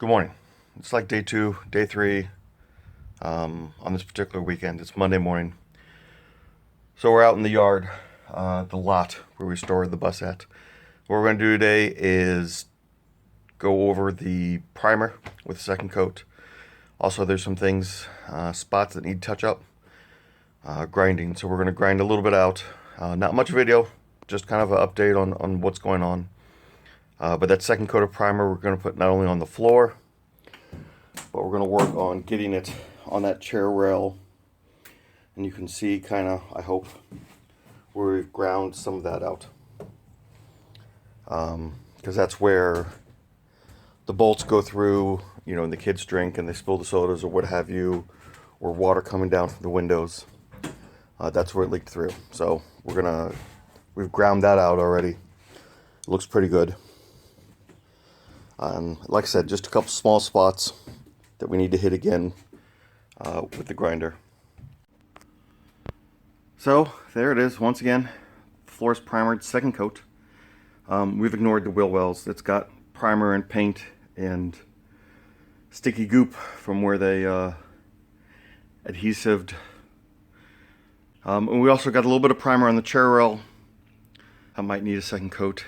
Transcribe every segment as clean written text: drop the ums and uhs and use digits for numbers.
Good morning. It's like day 2, day 3 on this particular weekend. It's Monday morning. So we're out in the yard, the lot where we store the bus at. What we're going to do today is go over the primer with the second coat. Also, there's some things, spots that need touch up, grinding. So we're going to grind a little bit out. Not much video, just kind of an update on what's going on. But that second coat of primer we're going to put not only on the floor, but we're going to work on getting it on that chair rail. And you can see kind of, I hope, where we've ground some of that out. Because that's where the bolts go through, you know, and the kids drink and they spill the sodas or what have you, or water coming down from the windows. That's where it leaked through. So we've ground that out already. It looks pretty good. Like I said, just a couple small spots that we need to hit again with the grinder. So there it is once again. The floor is primered, second coat. We've ignored the wheel wells. It's got primer and paint and sticky goop from where they adhesived. And we also got a little bit of primer on the chair rail. I might need a second coat,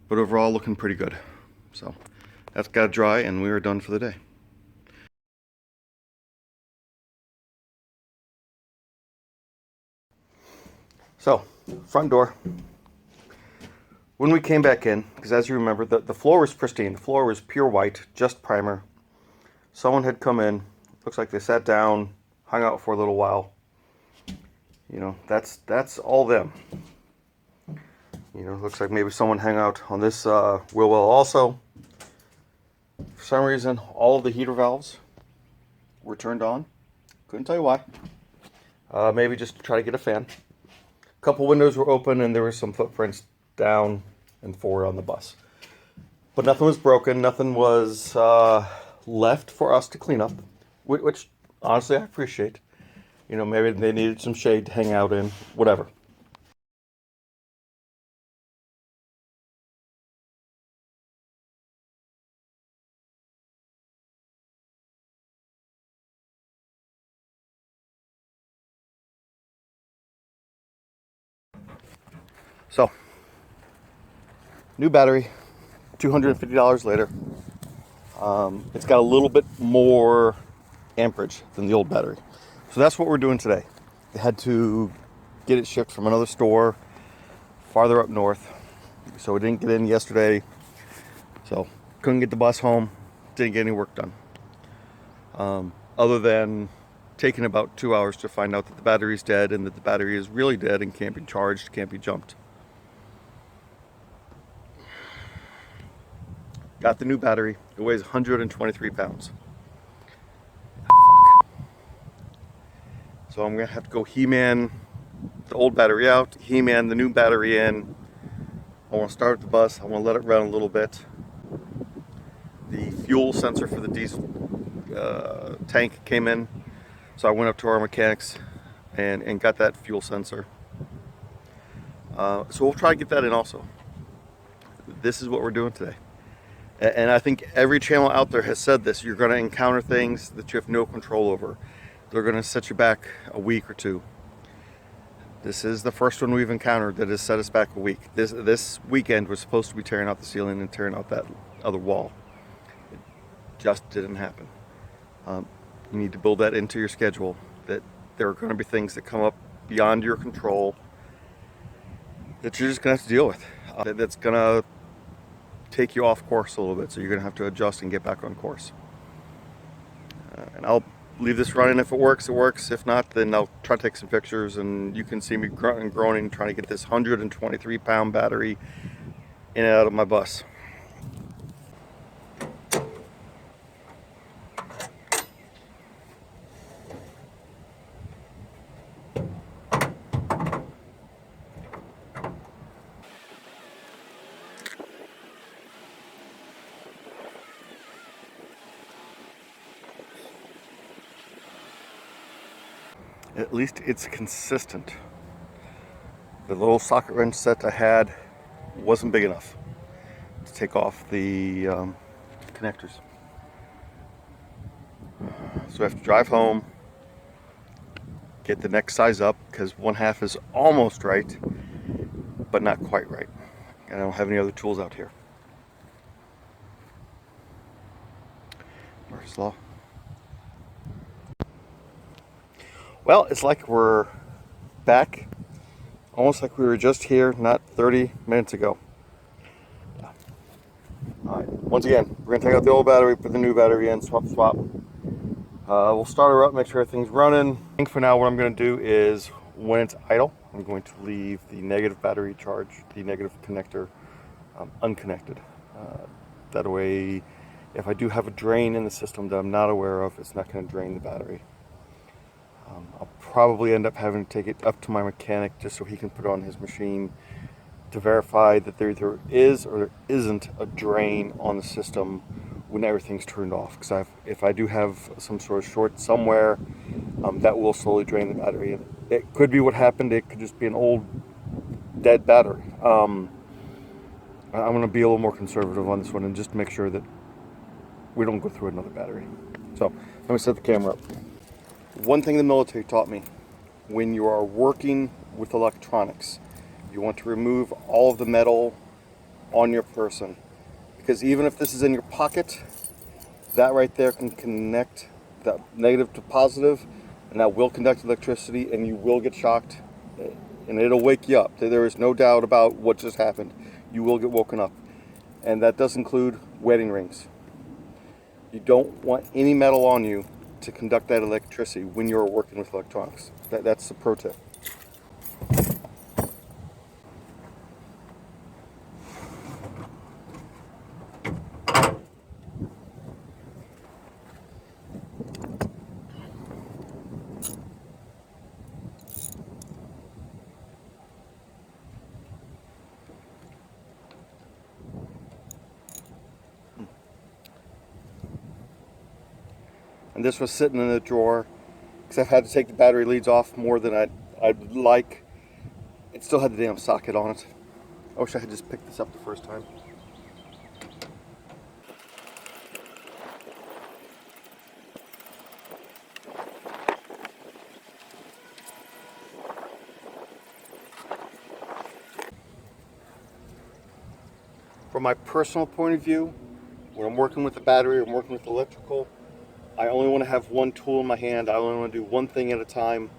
but overall looking pretty good. So that's got to dry and we are done for the day. So, front door. When we came back in, because as you remember, the floor was pristine. The floor was pure white, just primer. Someone had come in. Looks like they sat down, hung out for a little while. You know, that's all them. You know, looks like maybe someone hung out on this wheel well also. For some reason, all of the heater valves were turned on. Couldn't tell you why. Maybe just to try to get a fan. A couple windows were open and there were some footprints down and forward on the bus. But nothing was broken. Nothing was left for us to clean up, which honestly I appreciate. You know, maybe they needed some shade to hang out in, whatever. So, new battery, $250 later. It's got a little bit more amperage than the old battery. So that's what we're doing today. I had to get it shipped from another store farther up north. So we didn't get in yesterday. So couldn't get the bus home. Didn't get any work done. Other than taking about 2 hours to find out that the battery's dead and that the battery is really dead and can't be charged, can't be jumped. Got the new battery. It weighs 123 pounds. Fuck. So I'm gonna have to go He-Man the old battery out, He-Man the new battery in. I want to start the bus. I want to let it run a little bit. The fuel sensor for the diesel tank came in, so I went up to our mechanics and got that fuel sensor. So we'll try to get that in also. This is what we're doing today. And I think every channel out there has said this. You're going to encounter things that you have no control over. They're going to set you back a week or two. This is the first one we've encountered that has set us back a week. This weekend was supposed to be tearing out the ceiling and tearing out that other wall. It just didn't happen. You need to build that into your schedule, that there are going to be things that come up beyond your control that you're just going to have to deal with. That's going to take you off course a little bit, so you're going to have to adjust and get back on course. And I'll leave this running. If it works, it works. If not, then I'll try to take some pictures and you can see me grunting and groaning trying to get this 123-pound battery in and out of my bus. At least it's consistent. The little socket wrench set I had wasn't big enough to take off the connectors. So I have to drive home, get the next size up, because 1/2 is almost right, but not quite right. And I don't have any other tools out here. Murphy's Law. Well, it's like we're back, almost like we were just here not 30 minutes ago. Alright, once again, we're going to take out the old battery, put the new battery in, swap. We'll start her up, make sure everything's running. I think for now what I'm going to do is, when it's idle, I'm going to leave the negative battery charge, the negative connector, unconnected. That way, if I do have a drain in the system that I'm not aware of, it's not going to drain the battery. I'll probably end up having to take it up to my mechanic just so he can put it on his machine to verify that there either is or there isn't a drain on the system when everything's turned off. Because if I do have some sort of short somewhere, that will slowly drain the battery. And it could be what happened. It could just be an old dead battery. I'm going to be a little more conservative on this one and just make sure that we don't go through another battery. So let me set the camera up. One thing the military taught me: when you are working with electronics, you want to remove all of the metal on your person, because even if this is in your pocket, that right there can connect that negative to positive, and that will conduct electricity, and you will get shocked, and it'll wake you up. There is no doubt about what just happened. You will get woken up, and that does include wedding rings. You don't want any metal on you to conduct that electricity when you're working with electronics. That's the pro tip. And this was sitting in a drawer because I've had to take the battery leads off more than I'd like. It still had the damn socket on it. I wish I had just picked this up the first time. From my personal point of view, when I'm working with the battery, I'm working with electrical, I only want to have one tool in my hand. I only want to do one thing at a time.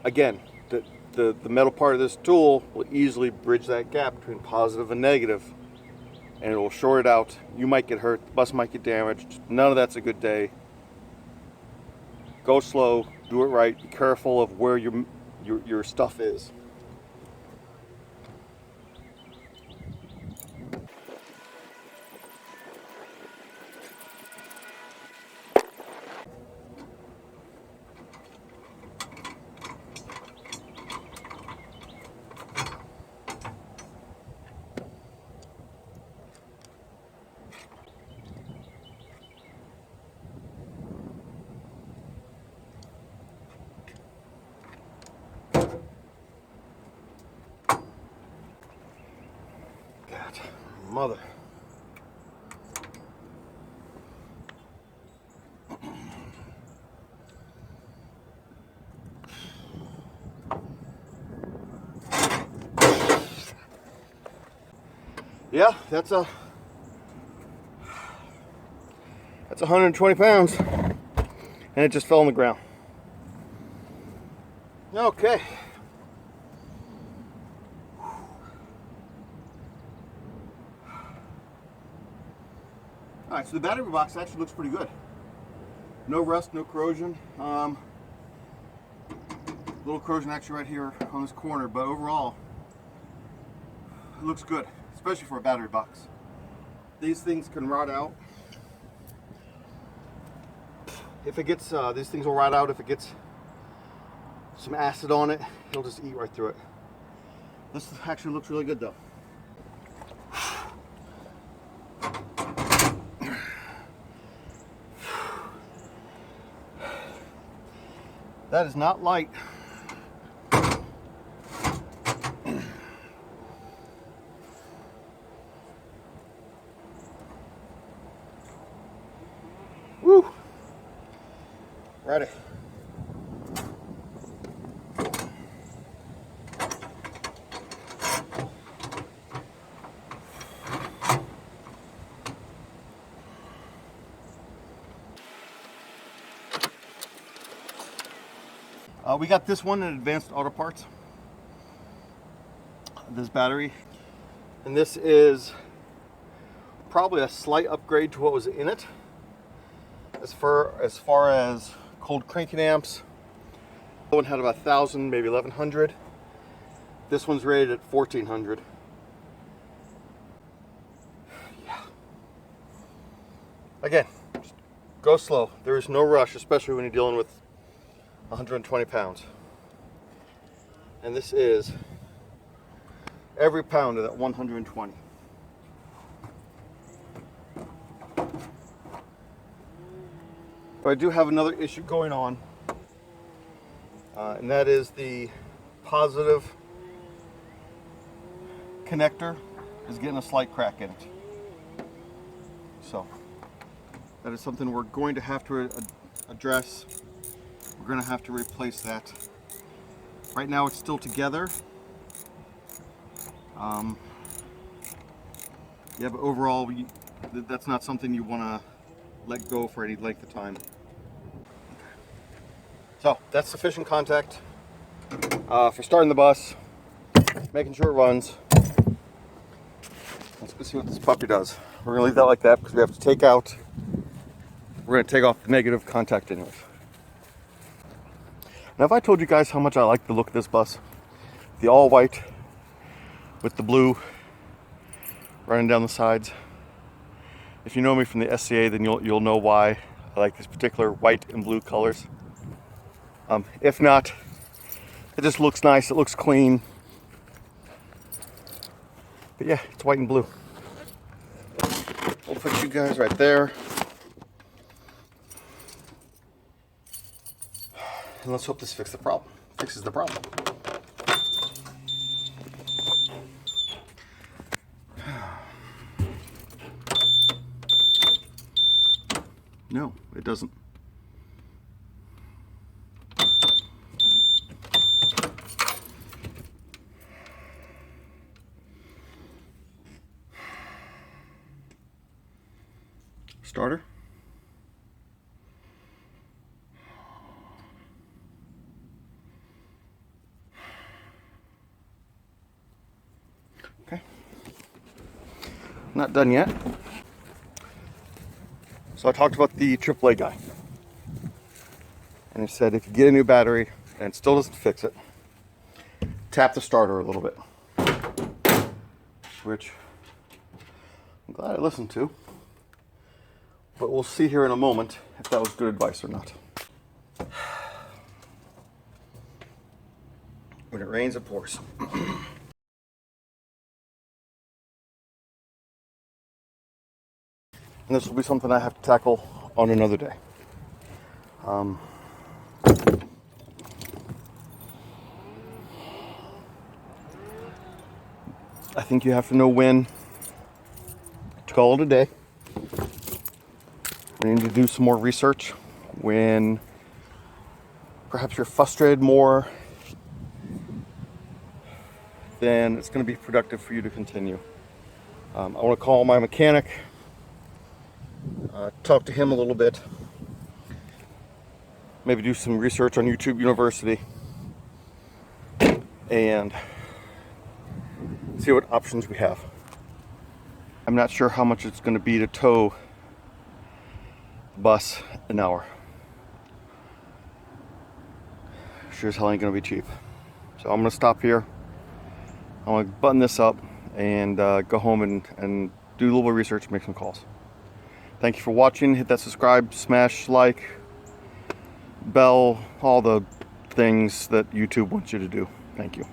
Again, the metal part of this tool will easily bridge that gap between positive and negative, and it will short it out. You might get hurt, the bus might get damaged. None of that's a good day. Go slow, do it right, be careful of where your stuff is. Mother. Yeah, that's 120 pounds, and it just fell on the ground. Okay. Alright, so the battery box actually looks pretty good. No rust, no corrosion. Little corrosion actually right here on this corner, but overall, it looks good, especially for a battery box. These things can rot out. If it gets, these things will rot out if it gets some acid on it. It'll just eat right through it. This actually looks really good though. That is not light. Friday. We got this one in Advanced Auto Parts. This battery. And this is probably a slight upgrade to what was in it. As far as cold cranking amps, the one had about 1,000, maybe 1,100. This one's rated at 1,400. Yeah. Again, just go slow. There is no rush, especially when you're dealing with 120 pounds. And this is every pound of that 120. But I do have another issue going on, and that is the positive connector is getting a slight crack in it. So that is something we're going to have to address. We're going to have to replace that. Right now it's still together. Yeah, but overall, that's not something you want to let go for any length of time. So that's sufficient contact for starting the bus, making sure it runs. Let's go see what this puppy does. We're going to leave that like that because we have to take out, we're going to take off the negative contact anyways. Now, if I told you guys how much I like the look of this bus, the all white with the blue running down the sides. If you know me from the SCA, then you'll know why I like this particular white and blue colors. If not, it just looks nice. It looks clean. But yeah, it's white and blue. We'll put you guys right there. And let's hope this fixes the problem. No, it doesn't. Starter. Okay. Not done yet. So I talked about the AAA guy. And he said if you get a new battery and it still doesn't fix it, tap the starter a little bit. Which I'm glad I listened to. But we'll see here in a moment if that was good advice or not. When it rains, it pours. And this will be something I have to tackle on another day. I think you have to know when to call it a day. We need to do some more research when perhaps you're frustrated more, then it's going to be productive for you to continue. I want to call my mechanic, talk to him a little bit, maybe do some research on YouTube University, and see what options we have. I'm not sure how much it's going to be to tow the bus an hour. Sure as hell ain't going to be cheap. So I'm going to stop here. I'm going to button this up and go home and do a little bit of research, make some calls. Thank you for watching. Hit that subscribe, smash like, bell, all the things that YouTube wants you to do. Thank you.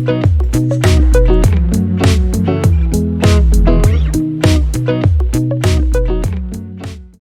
Bye.